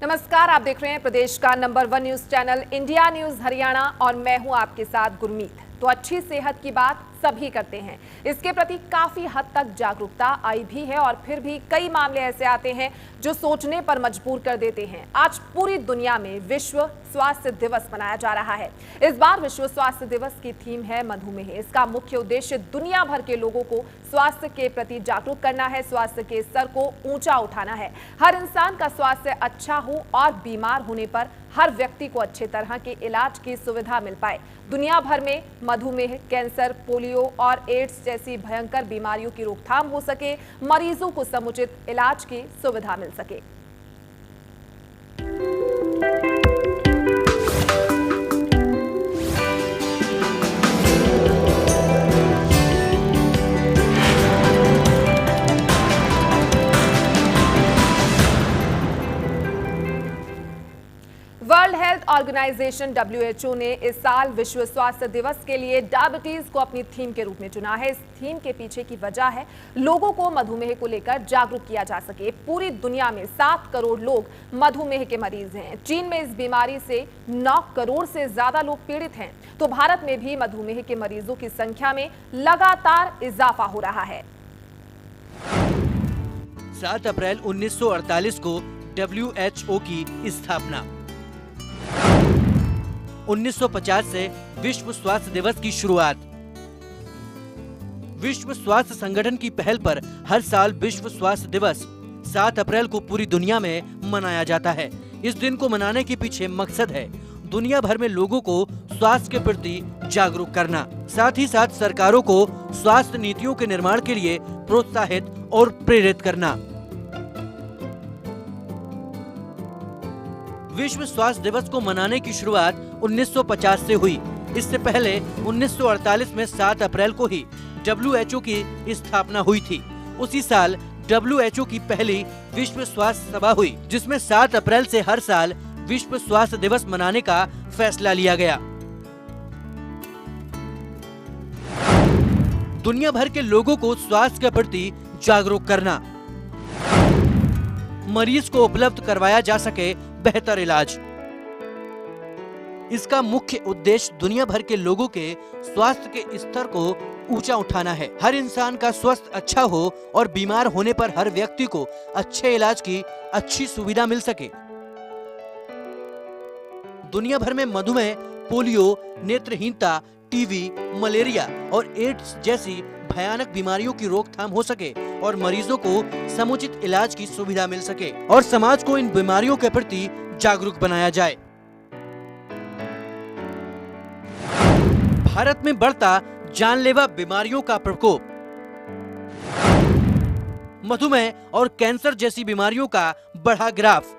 नमस्कार, आप देख रहे हैं प्रदेश का number 1 news channel India news Haryana और मैं हूं आपके साथ गुरमीत। तो अच्छी सेहत की बात सभी करते हैं, इसके प्रति काफी हद तक जागरूकता आई भी है और फिर भी कई मामले ऐसे आते हैं जो सोचने पर मजबूर कर देते हैं। आज पूरी दुनिया में विश्व स्वास्थ्य दिवस मनाया जा रहा है। इस बार विश्व स्वास्थ्य दिवस की थीम है मधुमेह। इसका मुख्य उद्देश्य दुनिया भर के लोगों को स्वास्थ्य के प्रति जागरूक करना है, स्वास्थ्य के स्तर को ऊंचा उठाना है। हर इंसान का स्वास्थ्य अच्छा हो और बीमार होने पर हर व्यक्ति को अच्छे तरह के इलाज की सुविधा मिल पाए। दुनिया भर में मधुमेह, कैंसर, पोलियो और एड्स जैसी भयंकर बीमारियों की रोकथाम हो सके, मरीजों को समुचित इलाज की सुविधा मिल सके। वर्ल्ड हेल्थ ऑर्गेनाइजेशन WHO ने इस साल विश्व स्वास्थ्य दिवस के लिए डायबिटीज को अपनी थीम के रूप में चुना है। इस थीम के पीछे की वजह है लोगों को मधुमेह को लेकर जागरूक किया जा सके। पूरी दुनिया में 7 करोड़ लोग मधुमेह के मरीज हैं। चीन में इस बीमारी से 9 करोड़ से ज्यादा लोग पीड़ित हैं। तो भारत में भी मधुमेह के मरीजों की संख्या में लगातार इजाफा हो रहा है। 7 अप्रैल 1948 को WHO की स्थापना। 1950 से विश्व स्वास्थ्य दिवस की शुरुआत। विश्व स्वास्थ्य संगठन की पहल पर हर साल विश्व स्वास्थ्य दिवस 7 अप्रैल को पूरी दुनिया में मनाया जाता है। इस दिन को मनाने के पीछे मकसद है दुनिया भर में लोगों को स्वास्थ्य के प्रति जागरूक करना, साथ ही साथ सरकारों को स्वास्थ्य नीतियों के निर्माण के लिए प्रोत्साहित और प्रेरित करना। विश्व स्वास्थ्य दिवस को मनाने की शुरुआत 1950 से हुई। इससे पहले 1948 में 7 अप्रैल को ही WHO की स्थापना हुई थी। उसी साल WHO की पहली विश्व स्वास्थ्य सभा हुई, जिसमें 7 अप्रैल से हर साल विश्व स्वास्थ्य दिवस मनाने का फैसला लिया गया। दुनिया भर के लोगों को स्वास्थ्य के प्रति जागरूक करना, मरीज को उपलब्ध करवाया जा सके बेहतर इलाज। इसका मुख्य उद्देश्य दुनिया भर के लोगों के स्वास्थ्य के स्तर को ऊंचा उठाना है। हर इंसान का स्वास्थ्य अच्छा हो और बीमार होने पर हर व्यक्ति को अच्छे इलाज की अच्छी सुविधा मिल सके। दुनिया भर में मधुमेह, पोलियो, नेत्रहीनता, टीबी, मलेरिया और एड्स जैसी भयानक बीमारियों की रोकथाम हो सके और मरीजों को समुचित इलाज की सुविधा मिल सके और समाज को इन बीमारियों के प्रति जागरूक बनाया जाए। भारत में बढ़ता जानलेवा बीमारियों का प्रकोप। मधुमेह और कैंसर जैसी बीमारियों का बढ़ा ग्राफ।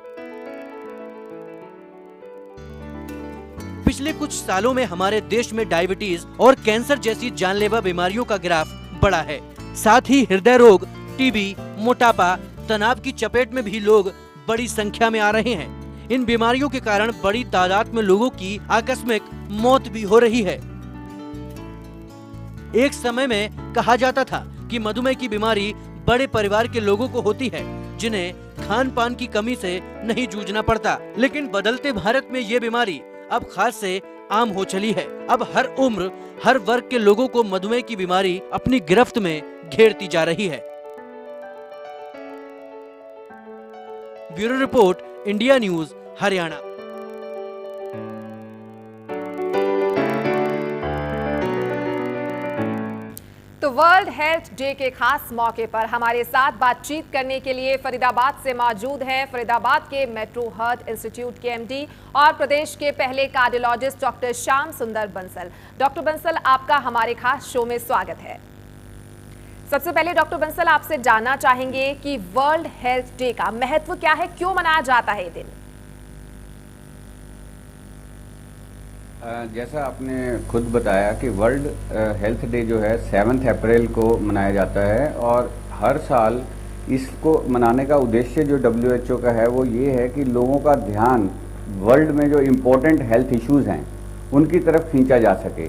पिछले कुछ सालों में हमारे देश में डायबिटीज और कैंसर जैसी जानलेवा बीमारियों का ग्राफ बढ़ा है। साथ ही हृदय रोग, टीबी, मोटापा, तनाव की चपेट में भी लोग बड़ी संख्या में आ रहे हैं। इन बीमारियों के कारण बड़ी तादाद में लोगों की आकस्मिक मौत भी हो रही है। एक समय में कहा जाता था कि मधुमेह की बीमारी बड़े परिवार के लोगों को होती है, जिन्हें खान पान की कमी से नहीं जूझना पड़ता। लेकिन बदलते भारत में ये बीमारी अब खास से आम हो चली है। अब हर उम्र, हर वर्ग के लोगों को मधुमेह की बीमारी अपनी गिरफ्त में घेरती जा रही है। Bureau report, India news Haryana. तो वर्ल्ड हेल्थ डे के खास मौके पर हमारे साथ बातचीत करने के लिए फरीदाबाद से मौजूद हैं फरीदाबाद के मेट्रो हार्ट इंस्टीट्यूट के MD और प्रदेश के पहले कार्डियोलॉजिस्ट डॉक्टर श्याम सुंदर बंसल। डॉक्टर बंसल, आपका हमारे खास शो में स्वागत है। सबसे पहले डॉक्टर बंसल, आपसे जानना चाहेंगे कि वर्ल्ड हेल्थ डे का महत्व क्या है, क्यों मनाया जाता है ये दिन? जैसा आपने खुद बताया कि वर्ल्ड हेल्थ डे जो है 7 अप्रैल को मनाया जाता है और हर साल इसको मनाने का उद्देश्य जो WHO का है वो ये है कि लोगों का ध्यान वर्ल्ड में जो इम्पोर्टेंट हेल्थ इश्यूज हैं उनकी तरफ खींचा जा सके।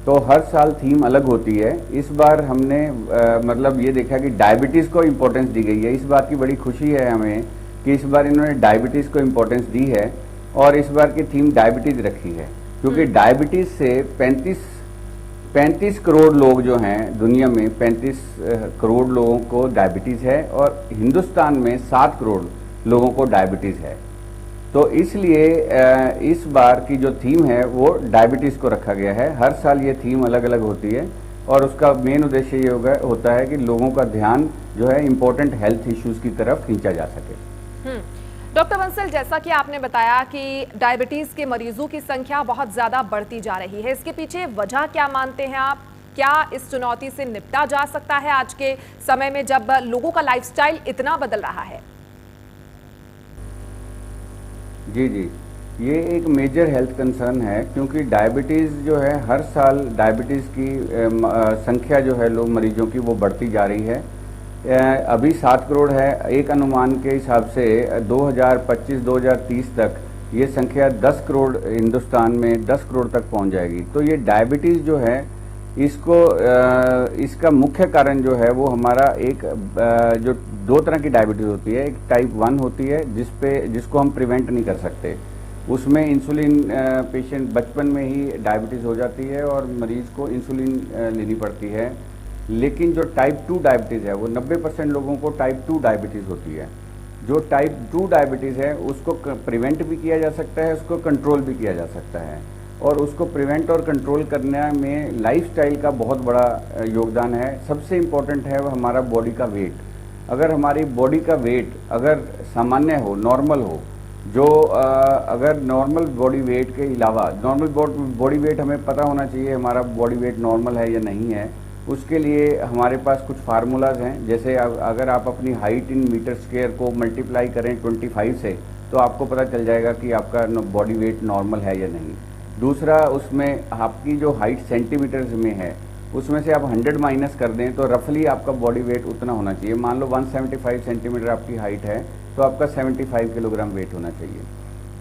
तो हर साल थीम अलग होती है। इस बार हमने मतलब ये देखा कि डायबिटीज़ को इम्पोर्टेंस दी गई है। इस बात की बड़ी खुशी है हमें कि इस बार इन्होंने डायबिटीज़ को इम्पोर्टेंस दी है और इस बार की थीम डायबिटीज़ रखी है, क्योंकि डायबिटीज़ से 35 करोड़ लोग जो हैं दुनिया में, 35 करोड़ लोगों को डायबिटीज़ है और हिंदुस्तान में 7 करोड़ लोगों को डायबिटीज़ है। तो इसलिए इस बार की जो थीम है वो डायबिटीज़ को रखा गया है। हर साल ये थीम अलग अलग होती है और उसका मेन उद्देश्य ये होता है कि लोगों का ध्यान जो है इम्पोर्टेंट हेल्थ इश्यूज़ की तरफ खींचा जा सके। डॉक्टर बंसल, जैसा कि आपने बताया कि डायबिटीज के मरीजों की संख्या बहुत ज्यादा बढ़ती जा रही है, इसके पीछे वजह क्या मानते हैं आप? क्या इस चुनौती से निपटा जा सकता है आज के समय में जब लोगों का लाइफस्टाइल इतना बदल रहा है? जी, ये एक मेजर हेल्थ कंसर्न है, क्योंकि डायबिटीज़ जो है हर साल डायबिटीज़ की संख्या जो है लोग मरीजों की वो बढ़ती जा रही है। अभी 7 करोड़ है, एक अनुमान के हिसाब से 2025-2030 तक ये संख्या 10 करोड़, हिंदुस्तान में 10 करोड़ तक पहुंच जाएगी। तो ये डायबिटीज़ जो है इसका मुख्य कारण जो है वो हमारा जो 2 तरह की डायबिटीज़ होती है। एक टाइप 1 होती है जिसको हम प्रिवेंट नहीं कर सकते, उसमें इंसुलिन पेशेंट बचपन में ही डायबिटीज़ हो जाती है और मरीज को इंसुलिन लेनी पड़ती है। लेकिन जो टाइप 2 डायबिटीज़ है वो 90% लोगों को टाइप 2 डायबिटीज़ होती है। जो टाइप 2 डायबिटीज़ है उसको प्रिवेंट भी किया जा सकता है, उसको कंट्रोल भी किया जा सकता है, और उसको प्रिवेंट और कंट्रोल करने में लाइफस्टाइल का बहुत बड़ा योगदान है। सबसे इम्पोर्टेंट है वो हमारा बॉडी का वेट। अगर हमारी बॉडी का वेट अगर सामान्य हो, नॉर्मल हो, अगर नॉर्मल बॉडी वेट के अलावा नॉर्मल बॉडी वेट हमें पता होना चाहिए हमारा बॉडी वेट नॉर्मल है या नहीं है। उसके लिए हमारे पास कुछ फार्मूलाज हैं, जैसे अगर आप अपनी हाइट इन मीटर स्क्वायर को मल्टीप्लाई करें 25 से तो आपको पता चल जाएगा कि आपका बॉडी वेट नॉर्मल है या नहीं। दूसरा, उसमें आपकी जो हाइट सेंटीमीटर्स में है उसमें से आप 100 माइनस कर दें तो रफली आपका बॉडी वेट उतना होना चाहिए। मान लो 175 सेंटीमीटर आपकी हाइट है तो आपका 75 किलोग्राम वेट होना चाहिए।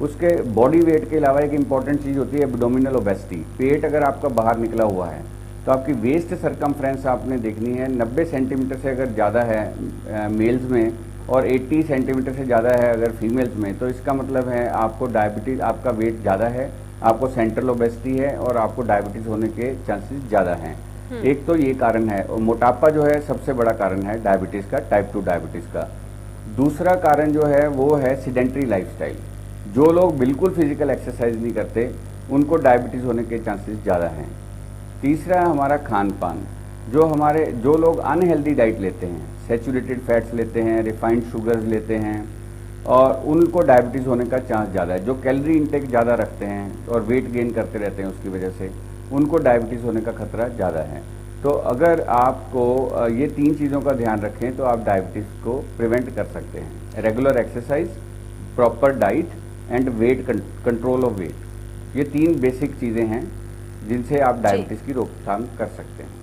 उसके बॉडी वेट के अलावा एक इम्पॉर्टेंट चीज़ होती है एब्डोमिनल ओबेसिटी। पेट अगर आपका बाहर निकला हुआ है तो आपकी वेस्ट सरकमफ्रेंस आपने देखनी है 90 सेंटीमीटर से अगर ज़्यादा है मेल्स में और 80 सेंटीमीटर से ज़्यादा है अगर फीमेल्स में, तो इसका मतलब है आपको डायबिटीज़, आपका वेट ज़्यादा है, आपको सेंट्रल ओबेसिटी है और आपको डायबिटीज़ होने के चांसेस ज़्यादा हैं। एक तो ये कारण है, और मोटापा जो है सबसे बड़ा कारण है डायबिटीज़ का, टाइप 2 डायबिटीज़ का। दूसरा कारण जो है वो है सीडेंट्री लाइफस्टाइल। जो लोग बिल्कुल फिजिकल एक्सरसाइज नहीं करते उनको डायबिटीज़ होने के चांसेस ज़्यादा हैं। तीसरा हमारा खान पान, जो लोग अनहेल्दी डाइट लेते हैं, सैचुरेटेड फैट्स लेते हैं, रिफाइंड शुगर्स लेते हैं, और उनको डायबिटीज़ होने का चांस ज़्यादा है। जो कैलोरी इंटेक ज़्यादा रखते हैं और वेट गेन करते रहते हैं उसकी वजह से, उनको डायबिटीज़ होने का खतरा ज़्यादा है। तो अगर आपको ये 3 चीज़ों का ध्यान रखें तो आप डायबिटीज़ को प्रिवेंट कर सकते हैं। Regular exercise, proper diet and weight control of weight, ये 3 बेसिक चीज़ें हैं जिनसे आप डायबिटीज़ की रोकथाम कर सकते हैं।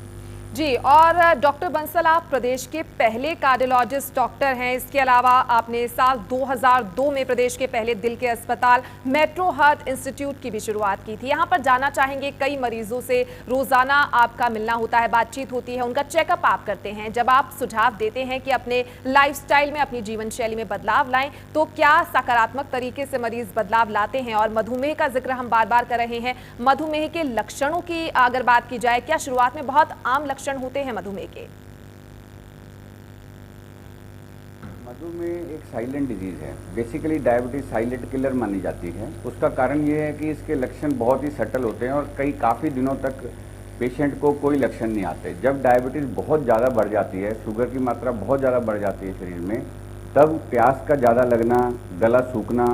जी, और डॉक्टर बंसल, आप प्रदेश के पहले कार्डियोलॉजिस्ट डॉक्टर हैं। इसके अलावा आपने साल 2002 में प्रदेश के पहले दिल के अस्पताल मेट्रो हार्ट इंस्टीट्यूट की भी शुरुआत की थी। यहाँ पर जाना चाहेंगे, कई मरीजों से रोजाना आपका मिलना होता है, बातचीत होती है, उनका चेकअप आप करते हैं। जब आप सुझाव देते हैं कि अपने लाइफस्टाइल में, अपनी जीवन शैली में बदलाव लाएं, तो क्या सकारात्मक तरीके से मरीज बदलाव लाते हैं? और मधुमेह का जिक्र हम बार बार कर रहे हैं, मधुमेह के लक्षणों की अगर बात की जाए, क्या शुरुआत में बहुत आम लक्षण होते हैं मधुमेह के? मधुमेह एक साइलेंट डिजीज है। बेसिकली डायबिटीज साइलेंट किलर मानी जाती है। उसका कारण ये है कि इसके लक्षण बहुत ही सटल होते हैं और काफ़ी दिनों तक पेशेंट को कोई लक्षण नहीं आते। जब डायबिटीज़ बहुत ज़्यादा बढ़ जाती है, शुगर की मात्रा बहुत ज़्यादा बढ़ जाती है शरीर में, तब प्यास का ज़्यादा लगना, गला सूखना,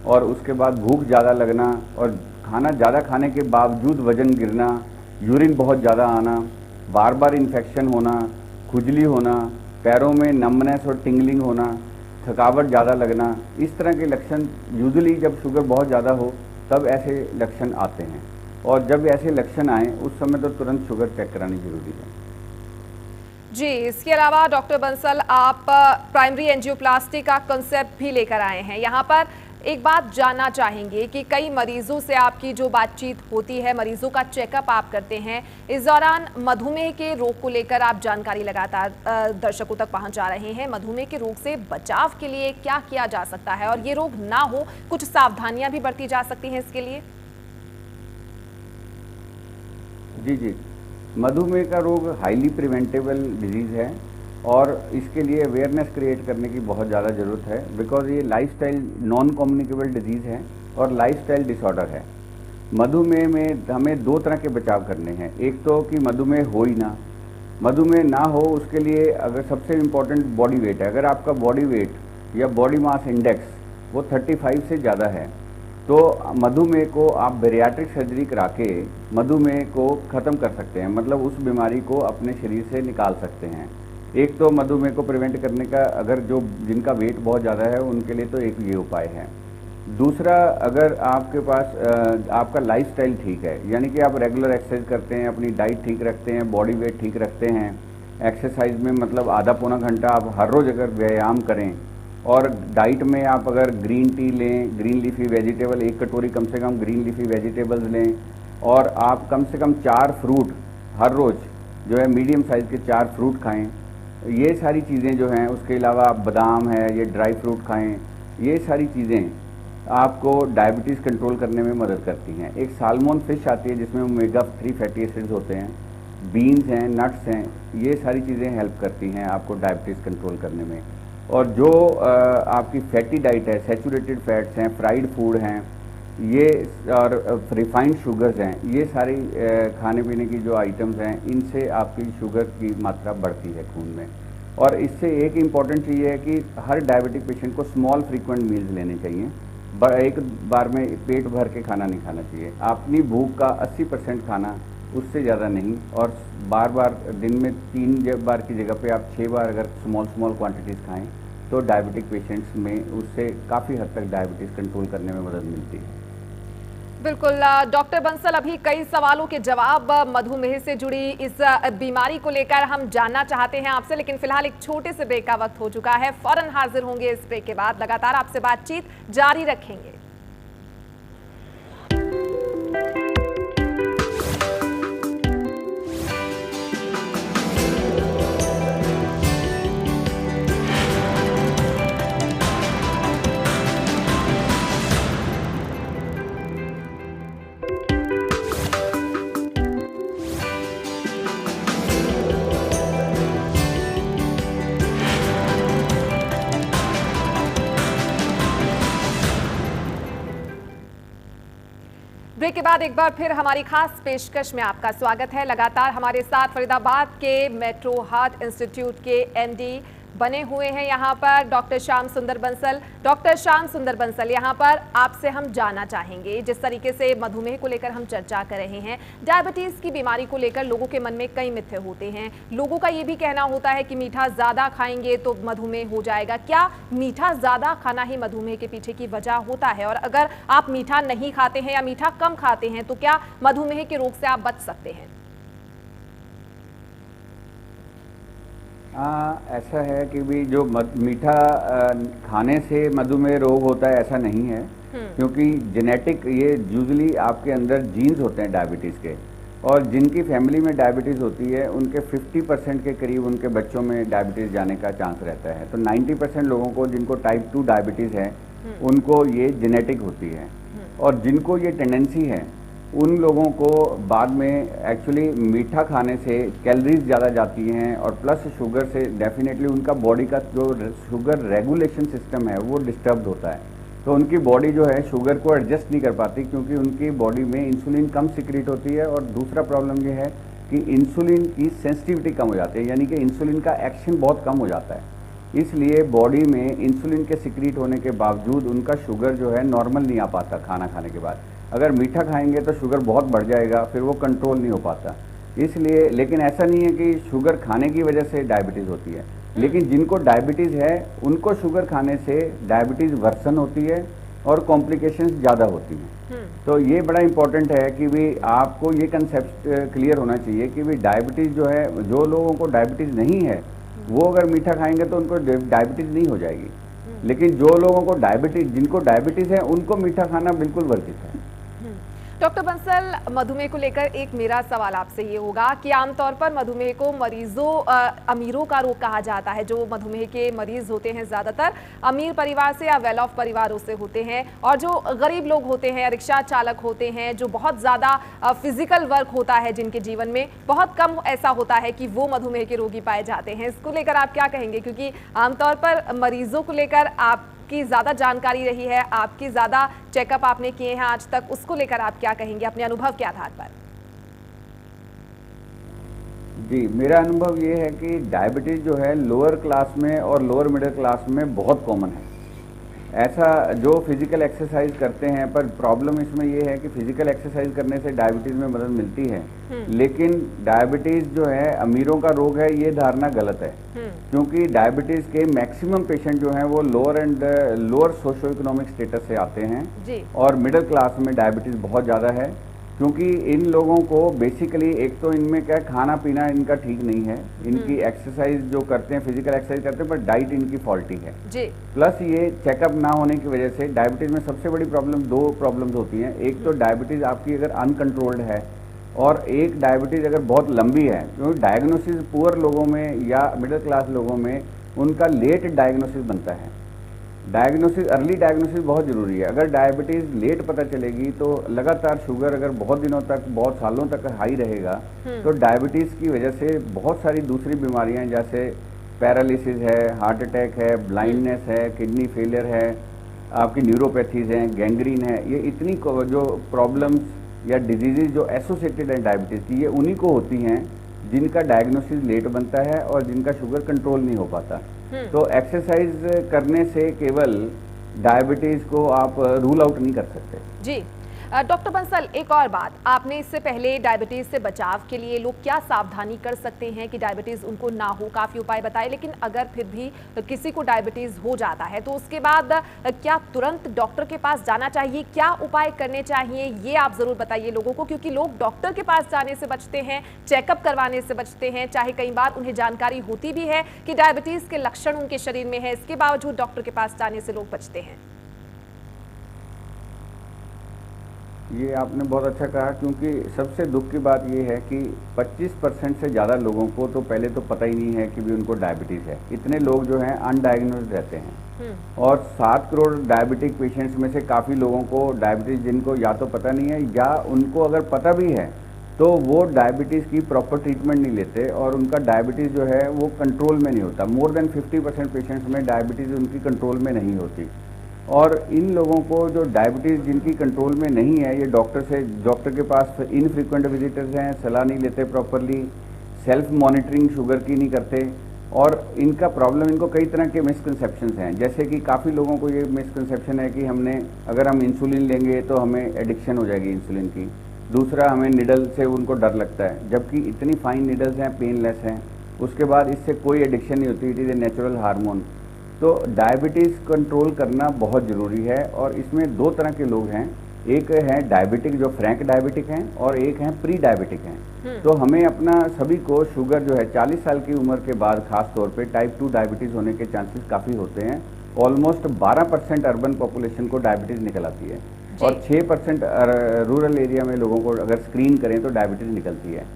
और उसके बाद भूख ज़्यादा लगना, और खाना ज़्यादा खाने के बावजूद वजन गिरना, यूरिन बहुत ज़्यादा आना, बार बार इन्फेक्शन होना, खुजली होना, पैरों में नमनेस और टिंगलिंग होना, थकावट ज़्यादा लगना, इस तरह के लक्षण यूजुअली जब शुगर बहुत ज़्यादा हो तब ऐसे लक्षण आते हैं। और जब ऐसे लक्षण आए उस समय तो तुरंत शुगर चेक करानी जरूरी है। जी, इसके अलावा डॉक्टर बंसल, आप प्राइमरी एंजियोप्लास्टी का कॉन्सेप्ट भी लेकर आए हैं। यहाँ पर एक बात जानना चाहेंगे कि कई मरीजों से आपकी जो बातचीत होती है, मरीजों का चेकअप आप करते हैं, इस दौरान मधुमेह के रोग को लेकर आप जानकारी लगातार दर्शकों तक पहुंचा रहे हैं। मधुमेह के रोग से बचाव के लिए क्या किया जा सकता है और ये रोग ना हो, कुछ सावधानियां भी बरती जा सकती हैं इसके लिए? जी, मधुमेह का रोग हाईली प्रिवेंटेबल डिजीज़ है और इसके लिए अवेयरनेस क्रिएट करने की बहुत ज़्यादा ज़रूरत है, बिकॉज ये लाइफस्टाइल नॉन कम्युनिकेबल डिजीज़ है और लाइफस्टाइल डिसऑर्डर है। मधुमेह में हमें दो तरह के बचाव करने हैं। एक तो कि मधुमेह हो ही ना, मधुमेह ना हो उसके लिए अगर सबसे इम्पोर्टेंट बॉडी वेट है। अगर आपका बॉडी वेट या बॉडी मास इंडेक्स वो 35 से ज़्यादा है तो मधुमेह को आप बैरियाट्रिक सर्जरी करा के मधुमेह को ख़त्म कर सकते हैं, मतलब उस बीमारी को अपने शरीर से निकाल सकते हैं। एक तो मधुमेह को प्रिवेंट करने का, अगर जिनका वेट बहुत ज़्यादा है उनके लिए तो एक ये उपाय है। दूसरा, अगर आपके पास आपका लाइफस्टाइल ठीक है, यानी कि आप रेगुलर एक्सरसाइज करते हैं, अपनी डाइट ठीक रखते हैं, बॉडी वेट ठीक रखते हैं, एक्सरसाइज में मतलब आधा पौना घंटा आप हर रोज़ अगर व्यायाम करें और डाइट में आप अगर ग्रीन टी लें, ग्रीन लीफी वेजिटेबल, 1 कटोरी कम से कम ग्रीन लीफी वेजिटेबल्स लें और आप कम से कम 4 फ्रूट हर रोज़ जो है मीडियम साइज़ के 4 फ्रूट खाएं, ये सारी चीज़ें जो हैं, उसके अलावा आप बादाम है, ये ड्राई फ्रूट खाएं, ये सारी चीज़ें आपको डायबिटीज़ कंट्रोल करने में मदद करती हैं। एक साल्मोन फिश आती है जिसमें ओमेगा 3 फैटी एसिड्स होते हैं, बीन्स हैं, नट्स हैं, ये सारी चीज़ें हेल्प करती हैं आपको डायबिटीज़ कंट्रोल करने में। और जो आपकी फैटी डाइट है, सैचुरेटेड फैट्स हैं, फ्राइड फूड हैं, ये और रिफाइंड शुगर्स हैं, ये सारी खाने पीने की जो आइटम्स हैं, इनसे आपकी शुगर की मात्रा बढ़ती है खून में। और इससे एक इम्पॉर्टेंट चीज़ है कि हर डायबिटिक पेशेंट को स्मॉल फ्रीक्वेंट मील्स लेने चाहिए। एक बार में पेट भर के खाना नहीं खाना चाहिए। अपनी भूख का 80% खाना, उससे ज़्यादा नहीं। और बार बार दिन में 3 बार की जगह पे आप 6 बार अगर स्मॉल क्वांटिटीज़ खाएं तो डायबिटिक पेशेंट्स में उससे काफ़ी हद तक डायबिटीज़ कंट्रोल करने में मदद मिलती है। बिल्कुल डॉक्टर बंसल, अभी कई सवालों के जवाब मधुमेह से जुड़ी इस बीमारी को लेकर हम जानना चाहते हैं आपसे, लेकिन फिलहाल एक छोटे से ब्रेक का वक्त हो चुका है। फौरन हाजिर होंगे इस ब्रेक के बाद, लगातार आपसे बातचीत जारी रखेंगे। ब्रेक के बाद एक बार फिर हमारी खास पेशकश में आपका स्वागत है। लगातार हमारे साथ फरीदाबाद के मेट्रो हार्ट इंस्टीट्यूट के एमडी बने हुए हैं यहाँ पर डॉक्टर श्याम सुंदर बंसल। डॉक्टर श्याम सुंदर बंसल, यहाँ पर आपसे हम जानना चाहेंगे, जिस तरीके से मधुमेह को लेकर हम चर्चा कर रहे हैं, डायबिटीज की बीमारी को लेकर लोगों के मन में कई मिथ्य होते हैं। लोगों का ये भी कहना होता है कि मीठा ज्यादा खाएंगे तो मधुमेह हो जाएगा। क्या मीठा ज्यादा खाना ही मधुमेह के पीछे की वजह होता है? और अगर आप मीठा नहीं खाते हैं या मीठा कम खाते हैं तो क्या मधुमेह के रोग से आप बच सकते हैं? ऐसा है कि भी जो मीठा खाने से मधुमेह रोग होता है, ऐसा नहीं है, क्योंकि जेनेटिक ये यूजुअली आपके अंदर जीन्स होते हैं डायबिटीज़ के, और जिनकी फैमिली में डायबिटीज़ होती है उनके 50% के करीब उनके बच्चों में डायबिटीज़ जाने का चांस रहता है। तो 90% लोगों को जिनको टाइप 2 डायबिटीज़ है उनको ये जेनेटिक होती है, और जिनको ये टेंडेंसी है उन लोगों को बाद में एक्चुअली मीठा खाने से कैलोरीज ज़्यादा जाती हैं, और प्लस शुगर से डेफिनेटली उनका बॉडी का जो शुगर रेगुलेशन सिस्टम है वो डिस्टर्ब होता है। तो उनकी बॉडी जो है शुगर को एडजस्ट नहीं कर पाती, क्योंकि उनकी बॉडी में इंसुलिन कम सिक्रीट होती है। और दूसरा प्रॉब्लम ये है कि इंसुलिन की सेंसिटिविटी कम हो जाती है, यानी कि इंसुलिन का एक्शन बहुत कम हो जाता है। इसलिए बॉडी में इंसुलिन के सिक्रीट होने के बावजूद उनका शुगर जो है नॉर्मल नहीं आ पाता खाना खाने के बाद। अगर मीठा खाएंगे तो शुगर बहुत बढ़ जाएगा, फिर वो कंट्रोल नहीं हो पाता। इसलिए, लेकिन ऐसा नहीं है कि शुगर खाने की वजह से डायबिटीज़ होती है, लेकिन जिनको डायबिटीज़ है उनको शुगर खाने से डायबिटीज़ वर्सन होती है और कॉम्प्लिकेशंस ज़्यादा होती हैं। तो ये बड़ा इंपॉर्टेंट है कि भी आपको ये कंसेप्ट क्लियर होना चाहिए कि भी डायबिटीज़ जो है, जो लोगों को डायबिटीज़ नहीं है वो अगर मीठा खाएंगे तो उनको डायबिटीज़ नहीं हो जाएगी। लेकिन जो लोगों को डायबिटीज, जिनको डायबिटीज है, उनको मीठा खाना बिल्कुल वर्जित है। डॉक्टर बंसल, मधुमेह को लेकर एक मेरा सवाल आपसे ये होगा कि आमतौर पर मधुमेह को अमीरों का रोग कहा जाता है। जो मधुमेह के मरीज होते हैं ज़्यादातर अमीर परिवार से या वेल ऑफ परिवारों से होते हैं, और जो गरीब लोग होते हैं, रिक्शा चालक होते हैं, जो बहुत ज़्यादा फिजिकल वर्क होता है जिनके जीवन में, बहुत कम ऐसा होता है कि वो मधुमेह के रोगी पाए जाते हैं। इसको लेकर आप क्या कहेंगे? क्योंकि आमतौर पर मरीजों को लेकर आपकी ज़्यादा जानकारी रही है, आपकी ज़्यादा चेकअप आपने किए हैं आज तक, उसको लेकर आप क्या कहेंगे अपने अनुभव के आधार पर? जी, मेरा अनुभव ये है कि डायबिटीज़ जो है लोअर क्लास में और लोअर मिडिल क्लास में बहुत कॉमन है। ऐसा जो फिजिकल एक्सरसाइज करते हैं, पर प्रॉब्लम इसमें ये है कि फिजिकल एक्सरसाइज करने से डायबिटीज़ में मदद मिलती है, लेकिन डायबिटीज़ जो है अमीरों का रोग है, ये धारणा गलत है। क्योंकि डायबिटीज़ के मैक्सिमम पेशेंट जो हैं वो लोअर सोशो इकोनॉमिक स्टेटस से आते हैं जी। और मिडिल क्लास में डायबिटीज़ बहुत ज़्यादा है। क्योंकि इन लोगों को बेसिकली एक तो इनमें क्या खाना पीना इनका ठीक नहीं है, इनकी एक्सरसाइज जो करते हैं, फिजिकल एक्सरसाइज करते हैं, पर डाइट इनकी फॉल्टी है जी। प्लस ये चेकअप ना होने की वजह से डायबिटीज़ में सबसे बड़ी प्रॉब्लम, दो प्रॉब्लम्स होती हैं। एक तो डायबिटीज़ आपकी अगर अनकंट्रोल्ड है, और एक डायबिटीज़ अगर बहुत लंबी है, क्योंकि डायग्नोसिस पुअर लोगों में या मिडिल क्लास लोगों में उनका लेट डायग्नोसिस बनता है। अर्ली डायग्नोसिस बहुत ज़रूरी है। अगर डायबिटीज़ लेट पता चलेगी तो लगातार शुगर अगर बहुत दिनों तक, बहुत सालों तक हाई रहेगा, तो डायबिटीज़ की वजह से बहुत सारी दूसरी बीमारियां जैसे पैरालिसिस है, हार्ट अटैक है, ब्लाइंडनेस है, किडनी फेलियर है, आपकी न्यूरोपैथीज़ हैं, गैंग्रीन है, ये इतनी जो प्रॉब्लम्स या डिजीज़ जो एसोसिएटेड है डायबिटीज़ की, ये उन्हीं को होती हैं जिनका डायग्नोसिस लेट बनता है और जिनका शुगर कंट्रोल नहीं हो पाता। तो एक्सरसाइज करने से केवल डायबिटीज को आप रूल आउट नहीं कर सकते। जी डॉक्टर बंसल, एक और बात, आपने इससे पहले डायबिटीज से बचाव के लिए लोग क्या सावधानी कर सकते हैं कि डायबिटीज उनको ना हो, काफी उपाय बताए, लेकिन अगर फिर भी किसी को डायबिटीज हो जाता है तो उसके बाद क्या तुरंत डॉक्टर के पास जाना चाहिए? क्या उपाय करने चाहिए, ये आप जरूर बताइए लोगों को, क्योंकि लोग डॉक्टर के पास जाने से बचते हैं, चेकअप करवाने से बचते हैं, चाहे कई बार उन्हें जानकारी होती भी है कि डायबिटीज के लक्षण उनके शरीर में है, इसके बावजूद डॉक्टर के पास जाने से लोग बचते हैं। ये आपने बहुत अच्छा कहा, क्योंकि सबसे दुख की बात ये है कि 25% से ज़्यादा लोगों को तो पहले तो पता ही नहीं है कि भी उनको डायबिटीज़ है। इतने लोग जो हैं अनडायग्नोस्ड रहते हैं, और 7 करोड़ डायबिटिक पेशेंट्स में से काफ़ी लोगों को डायबिटीज़, जिनको या तो पता नहीं है या उनको अगर पता भी है तो वो डायबिटीज़ की प्रॉपर ट्रीटमेंट नहीं लेते और उनका डायबिटीज़ जो है वो कंट्रोल में नहीं होता। मोर देन 50% पेशेंट्स में डायबिटीज़ उनकी कंट्रोल में नहीं होती। और इन लोगों को जो डायबिटीज़ जिनकी कंट्रोल में नहीं है, ये डॉक्टर के पास इनफ्रीक्वेंट विजिटर्स हैं, सलाह नहीं लेते प्रॉपरली, सेल्फ मॉनिटरिंग शुगर की नहीं करते, और इनका प्रॉब्लम, इनको कई तरह के मिसकंसेप्शंस हैं। जैसे कि काफ़ी लोगों को ये मिसकंसेप्शन है कि अगर हम इंसुलिन लेंगे तो हमें एडिक्शन हो जाएगी इंसुलिन की। दूसरा, हमें निडल से उनको डर लगता है, जबकि इतनी फाइन निडल्स हैं, पेनलेस हैं, उसके बाद इससे कोई एडिक्शन नहीं होती, it is a natural hormone. तो डायबिटीज़ कंट्रोल करना बहुत ज़रूरी है, और इसमें दो तरह के लोग हैं, एक है डायबिटिक जो फ्रैंक डायबिटिक हैं, और एक हैं प्री डायबिटिक हैं। तो हमें अपना सभी को शुगर जो है 40 साल की उम्र के बाद खास तौर पे टाइप 2 डायबिटीज़ होने के चांसेस काफ़ी होते हैं। ऑलमोस्ट 12% अर्बन पॉपुलेशन को डायबिटीज़ निकल आती है, और 6% रूरल एरिया में लोगों को अगर स्क्रीन करें तो डायबिटीज़ निकलती है।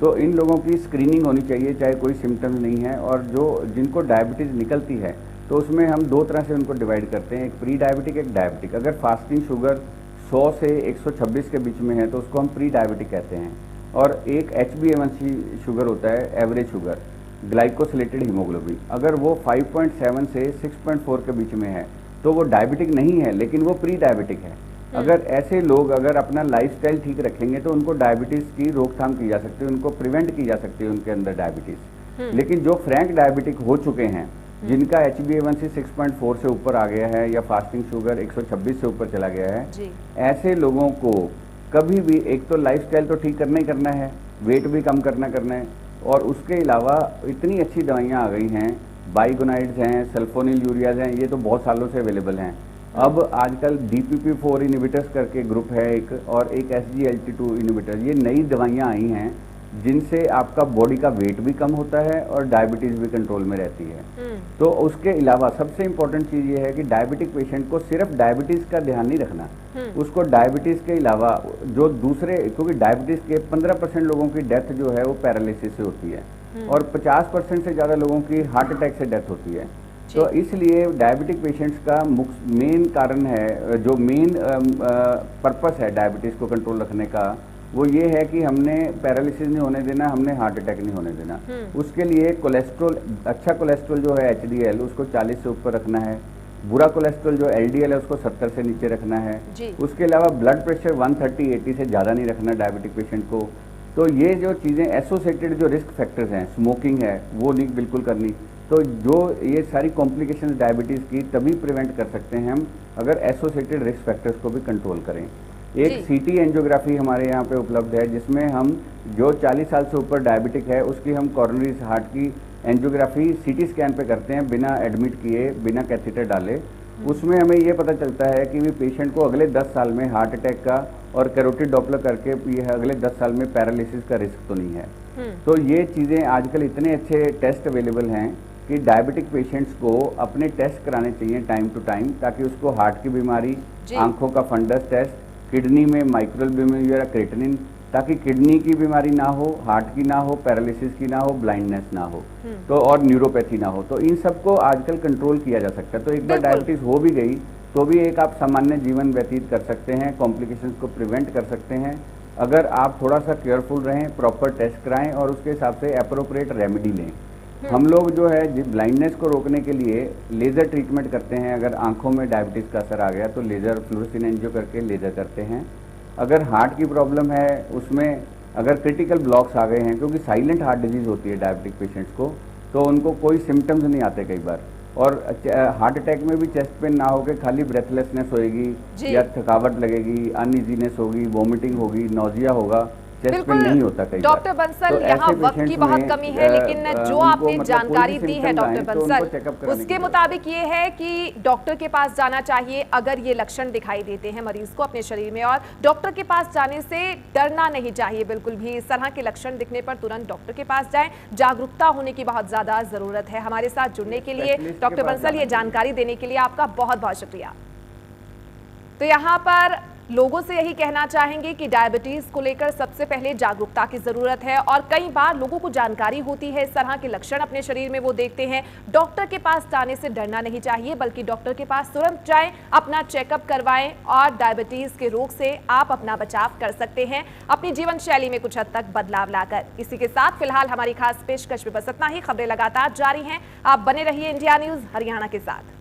तो इन लोगों की स्क्रीनिंग होनी चाहिए, चाहे कोई सिम्टम्स नहीं है। और जिनको डायबिटीज़ निकलती है तो उसमें हम दो तरह से उनको डिवाइड करते हैं, एक प्री डायबिटिक, एक डायबिटिक। अगर फास्टिंग शुगर 100 से 126 के बीच में है तो उसको हम प्री डायबिटिक कहते हैं। और एक HbA1c शुगर होता है, एवरेज शुगर, ग्लाइकोसिलेटेड हीमोग्लोबिन, अगर वो 5.7 से 6.4 के बीच में है तो वो डायबिटिक नहीं है, लेकिन वो प्री डायबिटिक है। अगर ऐसे लोग अगर अपना लाइफस्टाइल ठीक रखेंगे तो उनको डायबिटीज़ की रोकथाम की जा सकती है, उनको प्रिवेंट की जा सकती है उनके अंदर डायबिटीज़। लेकिन जो फ्रैंक डायबिटिक हो चुके हैं, जिनका HbA1c 6.4 से ऊपर आ गया है या फास्टिंग शुगर 126 से ऊपर चला गया है, ऐसे लोगों को कभी भी एक तो लाइफस्टाइल तो ठीक करना ही करना है, वेट भी कम करना है, और उसके अलावा इतनी अच्छी दवाइयाँ आ गई हैं, बाइगोनाइड्स हैं, सल्फोनिल यूरियाज हैं, ये तो बहुत सालों से अवेलेबल हैं। अब आजकल DPP-4 इनिबिटर्स करके ग्रुप है एक, और एक SGLT2 इनिबिटर, ये नई दवाइयाँ आई हैं जिनसे आपका बॉडी का वेट भी कम होता है और डायबिटीज भी कंट्रोल में रहती है। तो उसके अलावा सबसे इम्पोर्टेंट चीज ये है कि डायबिटिक पेशेंट को सिर्फ डायबिटीज का ध्यान नहीं रखना, उसको डायबिटीज के अलावा जो दूसरे, क्योंकि डायबिटीज के 15% लोगों की डेथ जो है वो पैरालिसिस से होती है और 50% से ज्यादा लोगों की हार्ट अटैक से डेथ होती है। तो इसलिए डायबिटिक पेशेंट्स का मेन कारण है, जो मेन पर्पस है डायबिटीज को कंट्रोल रखने का, वो ये है कि हमने पैरालिसिस नहीं होने देना, हमने हार्ट अटैक नहीं होने देना। उसके लिए कोलेस्ट्रॉल, अच्छा कोलेस्ट्रॉल जो है HDL उसको 40 से ऊपर रखना है, बुरा कोलेस्ट्रॉल जो LDL है उसको 70 से नीचे रखना है। उसके अलावा ब्लड प्रेशर 130/80 से ज़्यादा नहीं रखना डायबिटिक पेशेंट को। तो ये जो चीज़ें एसोसिएटेड जो रिस्क फैक्टर्स हैं, स्मोकिंग है वो नहीं बिल्कुल करनी। तो जो ये सारी कॉम्प्लिकेशंस डायबिटीज़ की तभी प्रिवेंट कर सकते हैं हम अगर एसोसिएटेड रिस्क फैक्टर्स को भी कंट्रोल करें। एक CT एंजियोग्राफी हमारे यहाँ पे उपलब्ध है, जिसमें हम जो 40 साल से ऊपर डायबिटिक है उसकी हम कॉरोनरी हार्ट की एंजियोग्राफी CT स्कैन पे करते हैं, बिना एडमिट किए, बिना कैथेटर डाले। उसमें हमें ये पता चलता है कि भी पेशेंट को अगले 10 साल में हार्ट अटैक का और कैरोटिड डॉपलर करके ये अगले 10 साल में पैरालिसिस का रिस्क तो नहीं है। तो ये चीज़ें आजकल इतने अच्छे टेस्ट अवेलेबल हैं कि डायबिटिक पेशेंट्स को अपने टेस्ट कराने चाहिए टाइम टू टाइम, ताकि उसको हार्ट की बीमारी, आंखों का फंडस टेस्ट, किडनी में माइक्रोएल्ब्यूमिन या क्रेटिनिन, ताकि किडनी की बीमारी ना हो, हार्ट की ना हो, पैरालिसिस की ना हो, ब्लाइंडनेस ना हो, तो और न्यूरोपैथी ना हो। तो इन सबको आजकल कंट्रोल किया जा सकता है। तो एक बार डायबिटीज हो भी गई तो भी एक आप सामान्य जीवन व्यतीत कर सकते हैं, कॉम्प्लिकेशंस को प्रिवेंट कर सकते हैं अगर आप थोड़ा सा केयरफुल रहें, प्रॉपर टेस्ट कराएं और उसके हिसाब से अप्रोप्रिएट रेमेडी लें। हम लोग जो है ब्लाइंडनेस को रोकने के लिए लेज़र ट्रीटमेंट करते हैं। अगर आंखों में डायबिटीज़ का असर आ गया तो लेज़र, फ्लोरेसेंट एंजियो करके लेज़र करते हैं। अगर हार्ट की प्रॉब्लम है, उसमें अगर क्रिटिकल ब्लॉक्स आ गए हैं, क्योंकि साइलेंट हार्ट डिजीज़ होती है डायबिटिक पेशेंट्स को, तो उनको कोई सिम्टम्स नहीं आते कई बार। और हार्ट अटैक में भी चेस्ट पेन ना होकर खाली ब्रेथलेसनेस होएगी या थकावट लगेगी, अनइजीनेस होगी, वॉमिटिंग होगी, नोजिया होगा, बिल्कुल नहीं होता। डॉक्टर बंसल, तो यहाँ वक्त की बहुत कमी है, लेकिन जो आपने जानकारी दी है डॉक्टर बंसल, उसके मुताबिक ये है कि डॉक्टर के पास जाना चाहिए अगर ये लक्षण दिखाई देते हैं मरीज को अपने शरीर में, और डॉक्टर के पास जाने से डरना नहीं चाहिए बिल्कुल भी। इस तरह के लक्षण दिखने पर तुरंत डॉक्टर के पास जाएं। जागरूकता होने की बहुत ज्यादा जरूरत है। हमारे साथ जुड़ने के लिए डॉक्टर बंसल, ये जानकारी देने के लिए आपका बहुत बहुत शुक्रिया। तो यहाँ पर लोगों से यही कहना चाहेंगे कि डायबिटीज को लेकर सबसे पहले जागरूकता की जरूरत है, और कई बार लोगों को जानकारी होती है, इस तरह के लक्षण अपने शरीर में वो देखते हैं। डॉक्टर के पास जाने से डरना नहीं चाहिए, बल्कि डॉक्टर के पास तुरंत जाएं, अपना चेकअप करवाएं और डायबिटीज के रोग से आप अपना बचाव कर सकते हैं अपनी जीवन शैली में कुछ हद तक बदलाव लाकर। इसी के साथ फिलहाल हमारी खास पेशकश में बस इतना ही। खबरें लगातार जारी हैं, आप बने रहिए इंडिया न्यूज हरियाणा के साथ।